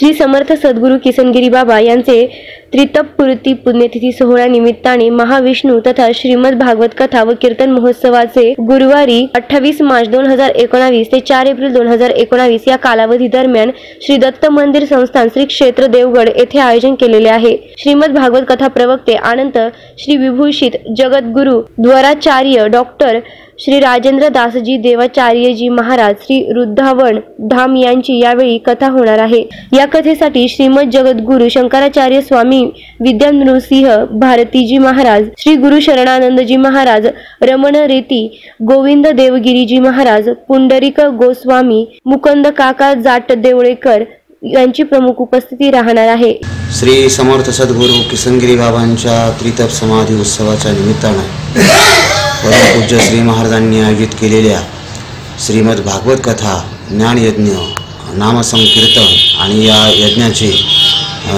श्री समर्थ सद्गुरू किसनगिरी बाबा यांचे त्रितपपूर्ती पुण्यतिथी सोहळा निमित्ताने महाविष्णू तथा श्रीमद भागवत कथा व कीर्तन महोत्सवाचे गुरुवारी 28 मार्च 2019 ते 4 एप्रिल 2019 या कालावधी दरम्यान श्री दत्त मंदिर संस्थान श्री क्षेत्र देवगड येथे आयोजन केलेले आहे। श्रीमद भागवत कथा प्रवक्ते अनंत श्री विभूषित जगद्गुरु द्वाराचार्य डॉक्टर श्री राजेंद्र दासजी देवाचार्यजी महाराज श्री वृंदावन धाम यांची यावेळी कथा होणार आहे। या कथेसाठी श्रीमद जगद्गुरु शंकराचार्य स्वामी विद्यानृसिंह भारतीजी महाराज, श्री गुरु शरणानंदजी महाराज, रमण रेती गोविंद देवगिरीजी महाराज, पुंडरिक गोस्वामी, मुकुंद काका जाट देवळेकर यांची प्रमुख उपस्थिती राहणार आहे। श्री समर्थ सद्गुरू किसनगिरी बाबांच्या त्रितप समाधी उत्सवाच्या निमित्ताने परम पूज्य श्री महाराजांनी आयोजित केलेल्या श्रीमद भागवत कथा, ज्ञानयज्ञ, नामसंकीर्तन आणि या यज्ञाचे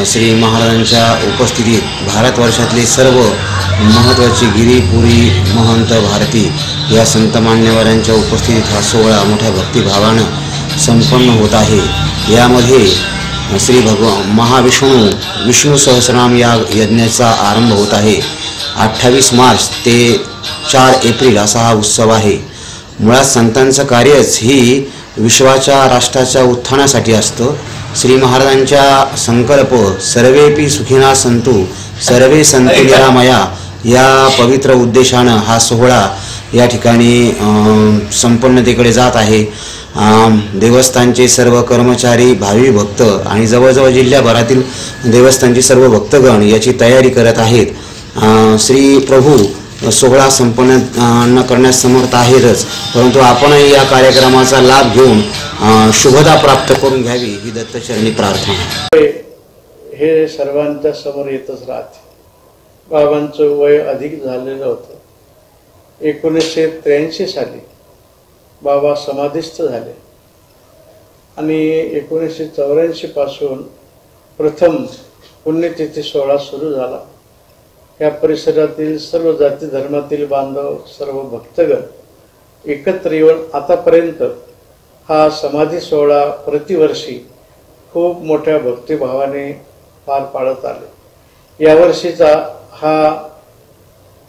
श्री महाराजांच्या उपस्थितीत भारतवर्षातले सर्व महत्त्वाचे गिरी, पुरी, महंत, भारती या संत मान्यवरांच्या उपस्थितीत हा सोहळा मोठ्या भक्तिभावानं संपन्न होत आहे। यामध्ये श्री विष्णू सहस्रनाम या यज्ञाचा आरंभ होत आहे। 28 मार्च ते 4 एप्रिल असा हा उत्सव आहे। मुळात संतांचं कार्यच ही विश्वाच्या राष्ट्राच्या उत्थानासाठी असतं। श्री महाराजांच्या संकल्प सर्वेपि सुखिना संतु सर्वे संतु निरामया या पवित्र उद्देशानं हा सोहळा या ठिकाणी संपन्नतेकडे जात आहे। देवस्थानचे सर्व कर्मचारी, भावी भक्त आणि जवळजवळ जिल्ह्याभरातील देवस्थानचे सर्व भक्तगण याची तयारी करत आहेत। श्री प्रभू सोहळा संपन्न करण्यास समर्थ आहेतच, परंतु आपणही या कार्यक्रमाचा लाभ घेऊन शुभता प्राप्त करून घ्यावी ही दत्तचरणी प्रार्थना। हे सर्वांच्या समोर येतच राहते। बाबांचं वय अधिक झालेलं होतं। 1983 साली बाबा समाधिस्थ झाले आणि 1984 पासून प्रथम पुण्यतिथी सोहळा सुरू झाला। या परिसरातील सर्व जाती धर्मातील बांधव, सर्व भक्तगण एकत्र येऊन आतापर्यंत हा समाधी सोहळा प्रतिवर्षी खूप मोठ्या भक्तिभावाने पार पाडत आले। यावर्षीचा हा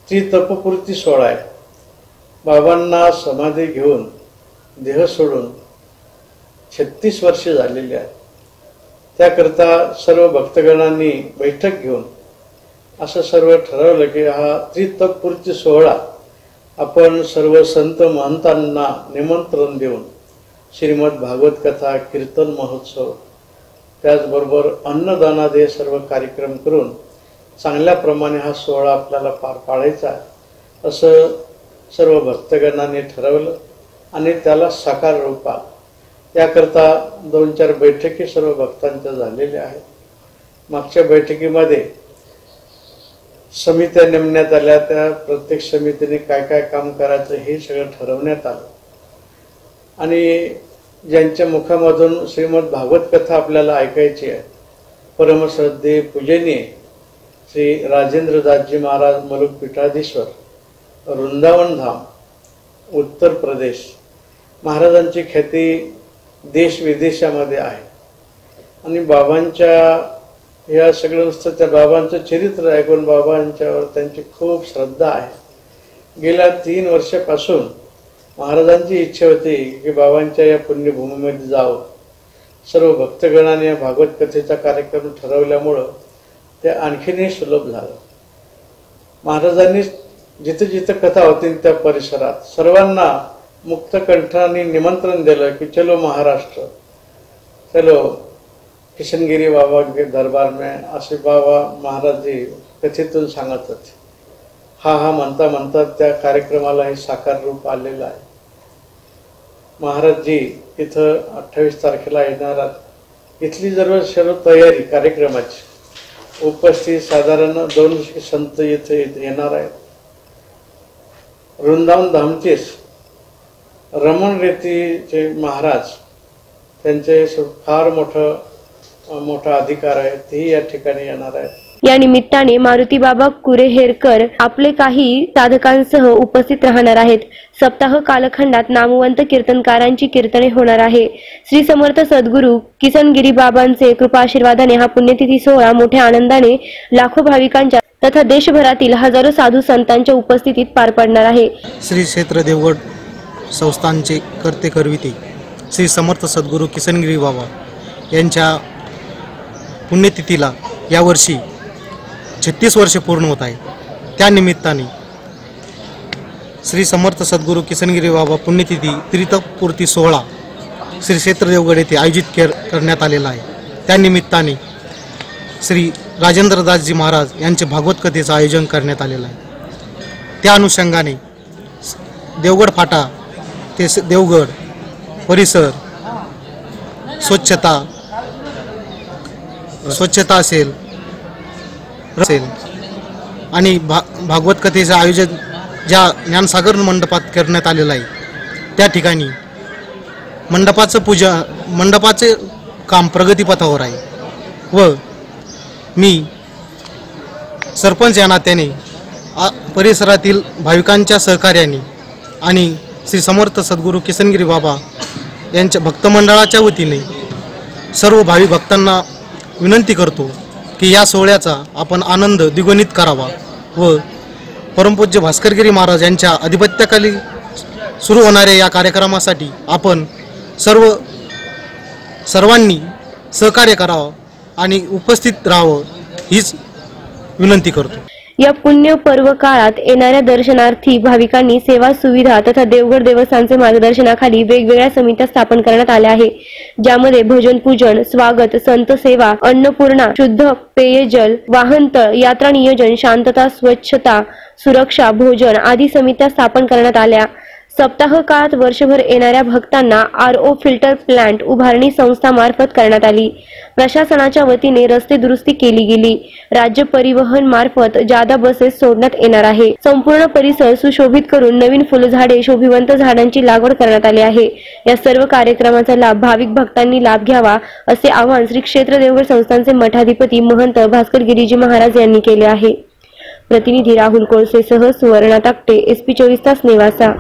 त्रितपपूर्ती सोहळा आहे। बाबांना समाधी घेऊन देह सोडून 36 वर्षे झालेली आहेत। त्याकरता सर्व भक्तगणांनी बैठक घेऊन असं सर्व ठरवलं की हा त्रितपपूर्ती सोहळा आपण सर्व संत महंतांना निमंत्रण देऊन श्रीमद भागवत कथा, कीर्तन महोत्सव, त्याचबरोबर अन्नदानादे सर्व कार्यक्रम करून चांगल्या प्रमाणे हा सोहळा आपल्याला पार पाडायचा आहे असं सर्व भक्तगणांनी ठरवलं आणि त्याला साकार रूप आलं। याकरता 2-4 बैठकी सर्व भक्तांच्या झालेल्या आहेत। मागच्या बैठकीमध्ये समित्या नेमण्यात आल्या। त्या प्रत्येक समितीने काय काय काम करायचं हे सगळं ठरवण्यात आलं आणि ज्यांच्या मुखामधून श्रीमद भागवत कथा आपल्याला ऐकायची आहे, परमश्रद्धेय पूजनीय श्री राजेंद्र दासजी महाराज मलुक पीठाधीश्वर, वृंदावन धाम, उत्तर प्रदेश। महाराजांची ख्याती देश विदेशामध्ये आहे आणि बाबांच्या या सगळं नुसतं त्या बाबांचं चरित्र ऐकून बाबांच्यावर त्यांची खूप श्रद्धा आहे। गेल्या 3 वर्षापासून महाराजांची इच्छा होती की बाबांच्या या पुण्यभूमीमध्ये जावं। सर्व भक्तगणाने या भागवत कथेचा कार्यक्रम ठरवल्यामुळं ते आणखीनही सुलभ झालं। महाराजांनी जिथे जिथे कथा होती त्या परिसरात सर्वांना मुक्त कंठाने निमंत्रण दिलं की चलो महाराष्ट्र, चलो किशनगिरी बाबा के दरबार में, असे बाबा महाराज जी कथेतून सांगत होते। हा म्हणता म्हणता त्या कार्यक्रमाला हे साकार रूप आलेलं आहे। महाराज जी इथं 28 तारखेला येणार आहेत। इथली सर्व तयारी कार्यक्रमाची उपस्थित साधारण 200 संत इथे येणार आहेत। वृंदावन धामचेच रमण रेतीचे महाराज, त्यांचे फार मोठा अधिकार आहे, तेही या ठिकाणी येणार आहेत। या निमित्ताने मारुती बाबा कुरेहेरकर आपले काही साधकांसह उपस्थित राहणार आहेत। सप्ताह कालखंडात नामवंत कीर्तनकारांची कीर्तने होणार आहे। श्री समर्थ सद्गुरू किसनगिरी बाबांचे कृपाआशीर्वादाने हा पुण्यतिथी सोहळा मोठ्या आनंदाने लाखो भाविकांच्या तथा देशभरातील हजारो साधू संतांच्या उपस्थितीत पार पडणार आहे। श्री क्षेत्र देवगड संस्थानचे कर्ते करविते श्री समर्थ सद्गुरू किसनगिरी बाबा यांच्या पुण्यतिथीला यावर्षी 36 वर्षे पूर्ण होत आहे। त्या निमित्ताने श्री समर्थ सद्गुरू किसनगिरी बाबा पुण्यतिथी त्रितपपूर्ती सोहळा श्री क्षेत्र देवगड येथे आयोजित करण्यात आलेला आहे। त्या निमित्ताने श्री राजेंद्रदासजी महाराज यांचे भागवत कथेचं आयोजन करण्यात आलेलं आहे। त्या अनुषंगाने देवगड फाटा ते देवगड परिसर स्वच्छता असेल आणि भागवत कथेचं आयोजन ज्या ज्ञानसागर मंडपात करण्यात आलेलं आहे त्या ठिकाणी मंडपाचे काम प्रगतीपथावर आहे व मी सरपंच या नात्याने परिसरातील भाविकांच्या सहकार्याने आणि श्री समर्थ सद्गुरू किसनगिरी बाबा यांच्या भक्तमंडळाच्या वतीने सर्व भाविक भक्तांना विनंती करतो की या सोहळ्याचा आपण आनंद द्विगुणित करावा व परमपूज्य भास्करगिरी महाराज यांच्या अधिपत्याखाली सुरू होणाऱ्या या कार्यक्रमासाठी आपण सर्वांनी सहकार्य करावं आणि उपस्थित राहावं हीच विनंती करतो। या पुण्य पर्व काळात येणाऱ्या दर्शनार्थी भाविकांनी सेवा सुविधा तथा देवगड देवस्थानचे मार्गदर्शनाखाली वेगवेगळ्या समित्या स्थापन करण्यात आल्या आहे, ज्यामध्ये भजन पूजन, स्वागत, संत सेवा, अन्नपूर्णा, शुद्ध पेयजल, वाहनतळ, यात्रा नियोजन, शांतता, स्वच्छता, सुरक्षा, भोजन आदी समित्या स्थापन करण्यात आल्या। सप्ताह काळात वर्षभर येणाऱ्या भक्तांना RO फिल्टर प्लांट उभारणी संस्थामार्फत करण्यात आली। प्रशासनाच्या वतीने रस्ते दुरुस्ती केली गेली। राज्य परिवहन मार्फत जादा बसेस सोडण्यात येणार आहे। संपूर्ण परिसर सुशोभित करून नवीन फुलझाडे, शोभिवंत झाडांची लागवड करण्यात आली आहे। या सर्व कार्यक्रमाचा लाभ भाविक भक्तांनी लाभ घ्यावा असे आवाहन श्री क्षेत्र देवगड संस्थानचे मठाधिपती महंत भास्कर गिरीजी महाराज यांनी केले आहे। प्रतिनिधी राहुल कोळसेसह सुवर्णा ताकटे, SP 24 तास नेवासा।